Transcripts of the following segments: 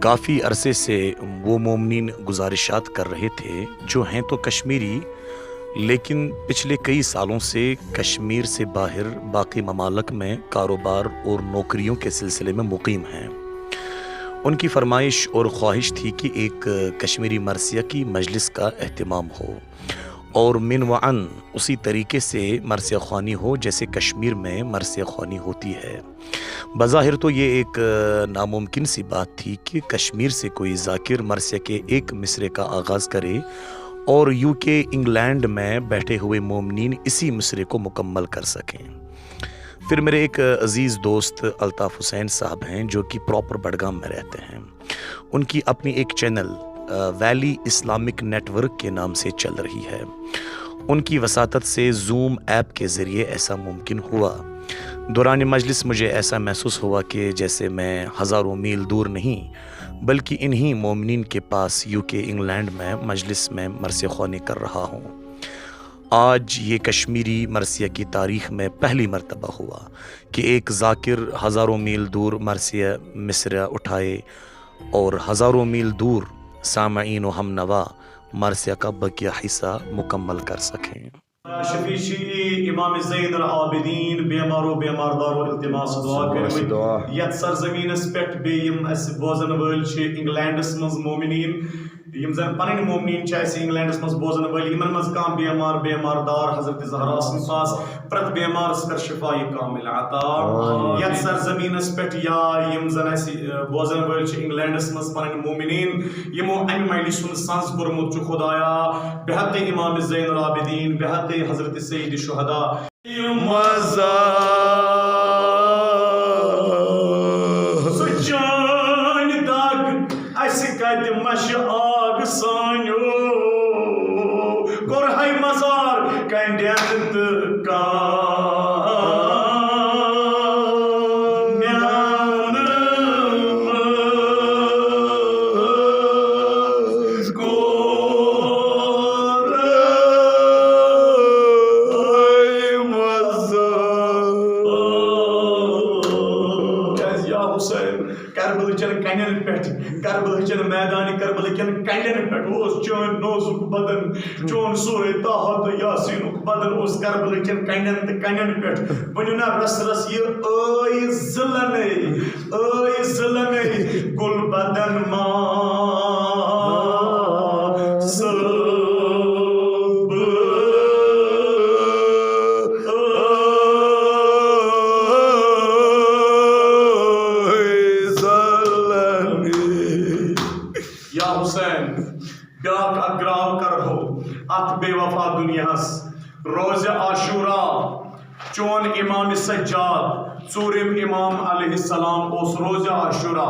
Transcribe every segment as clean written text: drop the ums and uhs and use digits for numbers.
کافی عرصے سے وہ مومنین گزارشات کر رہے تھے جو ہیں تو کشمیری، لیکن پچھلے کئی سالوں سے کشمیر سے باہر باقی ممالک میں کاروبار اور نوکریوں کے سلسلے میں مقیم ہیں۔ ان کی فرمائش اور خواہش تھی کہ ایک کشمیری مرثیہ کی مجلس کا اہتمام ہو اور من وعن اسی طریقے سے مرثیہ خوانی ہو جیسے کشمیر میں مرثیہ خوانی ہوتی ہے۔ بظاہر تو یہ ایک ناممکن سی بات تھی کہ کشمیر سے کوئی ذاکر مرثیہ کے ایک مصرعے کا آغاز کرے اور یو کے انگلینڈ میں بیٹھے ہوئے مومنین اسی مصرعے کو مکمل کر سکیں۔ پھر میرے ایک عزیز دوست الطاف حسین صاحب ہیں جو کہ پراپر بڈگام میں رہتے ہیں۔ ان کی اپنی ایک channel valley Islamic network کے نام سے چل رہی ہے۔ ان کی وساطت سے زوم ایپ کے ذریعے ایسا ممکن ہوا۔ دوران مجلس مجھے ایسا محسوس ہوا کہ جیسے میں ہزاروں میل دور نہیں بلکہ انہی مومنین کے پاس یو کے انگلینڈ میں مجلس میں مرثیہ خوانی کر رہا ہوں۔ آج یہ کشمیری مرثیہ کی تاریخ میں پہلی مرتبہ ہوا کہ ایک ذاکر ہزاروں میل دور مرثیہ مصرعہ اٹھائے اور ہزاروں میل دور سامعین و ہم نوا مرثیہ کا بقیہ حصہ مکمل کر سکیں۔ شفیشی امام زین العابدین بیمار و بیماردار و التماس دعا کرو یت سرزمینس پہ بیم اس بوزن ول انگلینڈس مز مومنین یم زن پنن مومنین انگلینڈس مز بوزن ول یمن مز کان بیمار دار حضرت زہرا سن پاس پرت بیمارس کر شفائی کامل عطا یت سرزمینس پہ یا یم زن بوزن ول انگلینڈس مز پنن مومنین یمو ام مجلس سنز کورمت خدایا بحق امام زین العابدین بحق حضرت سید الشہداء مزا سجان داغ اس کت مش آگ سانیو گرہائی مزار کنڈیت کربل چن میدان کربل کن کنڈن پہ چون نوزک بدن چون سورہ طه یاسین بدن اس کربل چن کنڈن تو کنڈن پہ ونیو نا رس رس یہ اے زلنے گل بدن ما بے وفا دنیاس روز عاشورا چون امام سجاد ژوٗرِم امام علیہ السلام اس روز عاشورا۔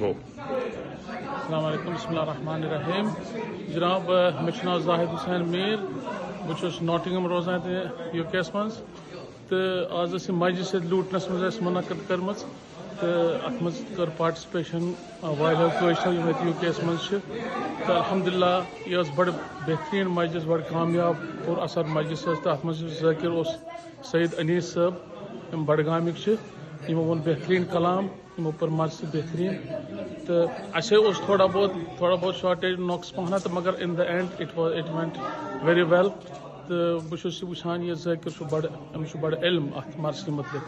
السلام علیکم، بسم اللہ الرحمن الرحیم۔ جناب مےٚ چھُ ناو زاہد حسین میٖر، بہٕ چھُس ناٹنگم روزان یو کے یس منٛز تہٕ آز ٲس یہِ مجلس لوٗٹنس منٛز اَسہِ مُنعقد کٔرمٕژ تہٕ اتھ منٛز کٔر پارٹسپیشن واریاہو کٲشرو یِم ییٚتہِ یو کے یس منٛز چھِ تہٕ الحمدللہ یہِ ٲس بڑٕ بہتریٖن مجلس، بڑٕ کامیاب پُر اثر مجلس ٲس تہٕ اتھ منٛز یُس ذٲکر اوس سید انیس صٲب یِم بڈگامٕکۍ چھِ یِمو ووٚن بہتریٖن کلام، یِمو پٔر مرثیہ بہتریٖن تہٕ اَسے اوس تھوڑا بہت شارٹیج نۄقٕص پہنتھ تہٕ مگر in the end it went very well تہٕ بہٕ چھُس یہِ وٕچھان یہِ ذٲکر چھُ بڑٕ أمِس چھُ بڑٕ علم اتھ مرثیہ متعلق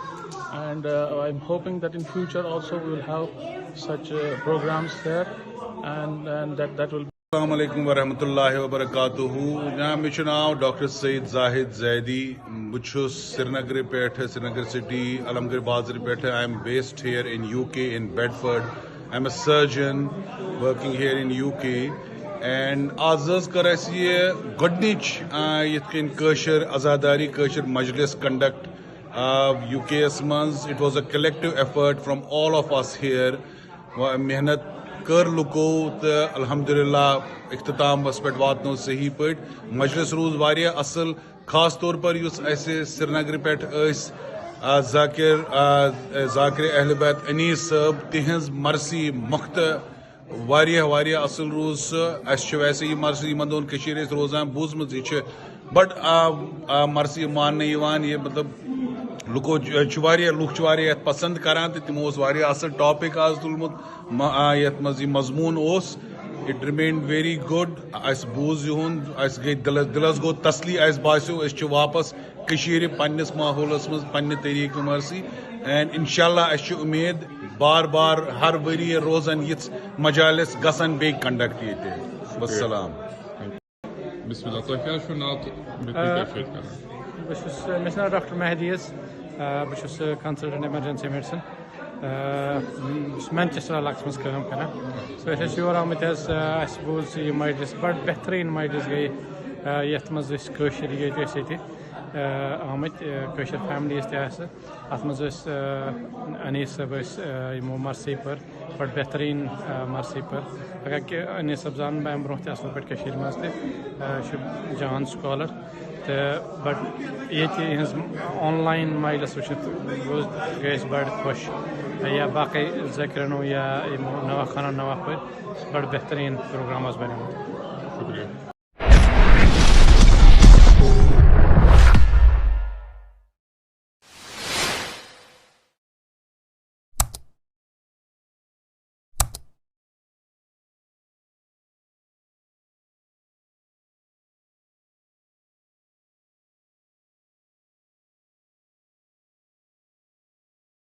and I am hoping that in future also we will have such programs there and that will be. السلام علیکم ورحمۃ اللہ وبرکاتہ۔ جناب مےٚ چھُ ناو ڈاکٹر سعید زاہد زیدی، بہٕ چھُس سرینگرٕ پٮ۪ٹھ، سرینگر سٹی علمگڑھ بازرٕ پٮ۪ٹھ۔ I am based here in U K in Bedford. I am a surgeon working here in U K and آز حظ کٔر اَسہِ یہِ گۄڈنِچ یِتھ کٔنۍ کٲشِر عزاداری کٲشِر مجلس کنڈکٹ یو کے یس منٛز۔ It was a collective effort from all of us here. محنت کٔر لُکو تہٕ الحمدللہ اختتامس پٮ۪ٹھ واتنو صحیح پٲٹھۍ۔ مجلس روٗز واریاہ اصل، خاص طور پر یُس اَسہِ سرینگرٕ پٮ۪ٹھ ٲسۍ ذاکر اہل بیت انیس صٲب، تِہنٛز مرثی مۄختہٕ واریاہ اصل روٗز سُہ۔ اَسہِ چھُ ویسے یہِ مرثی یِمن دۄہن کٔشیٖرِ ٲسۍ روزان بوٗزمٕژ، یہِ چھِ بڑٕ مرثی ماننہٕ یِوان، یہِ مطلب لوکو لوک یتھ پسند کران تو تمو واریاہ اصل ٹاپک آز تلمت یتھ مز یہ مضمون us it remained very good اس بوز یہند اس گئی دلس گو تسلی اس باسیو اس واپس کشیر پنس ماحولس مز پنہ طریقہ مرسی اینڈ انشاءاللہ اس امید بار بار ہر وری روزن یہ مجالس گسن بی کنڈکٹ یہ والسلام. بسم اللہ تۄہہِ کیٛاہ چھُو ناو تہٕ بیٚیہِ تُہۍ کیٛاہ چھِو ییٚتہِ کران؟ بہٕ چھُس مےٚ چھُ ناو ڈاکٹر مہدی حظ بہٕ چھُس کنسلٹنٹ ایمرجنسی میڈسن بہٕ چھُس مینچسٹر علاقس منٛز کٲم کران سو أسۍ ٲسۍ یور آمٕتۍ حظ اَسہِ بوٗز یہِ مجلس بڑٕ بہتریٖن مجلس گٔے یتھ منٛز أسۍ کٲشِر ییٚتہِ ٲسۍ ییٚتہِ آمٕتۍ کٲشِر فیملیٖز تہِ آسہٕ اتھ منٛز ٲسۍ انیٖس صٲب ٲسۍ یِمو مرثی پٔر بڑٕ بہتریٖن مرثی پٔر اگر کہِ انیٖس صٲب زانن بہٕ امہِ برونٛہہ تہِ اصل پٲٹھۍ کٔشیٖرِ منٛز تہِ یہِ چھُ جان سکالر تہٕ بٹ ییٚتہِ یِہٕنٛز آن لاین مجلس وٕچھِتھ گٔے أسۍ بڑٕ خۄش یا باقٕے ذٲکرَنو یا یِمو نوا خانن نوا پٔرۍ بڑٕ بہتریٖن پروگرام اوس بنیومُت. شُکریہ.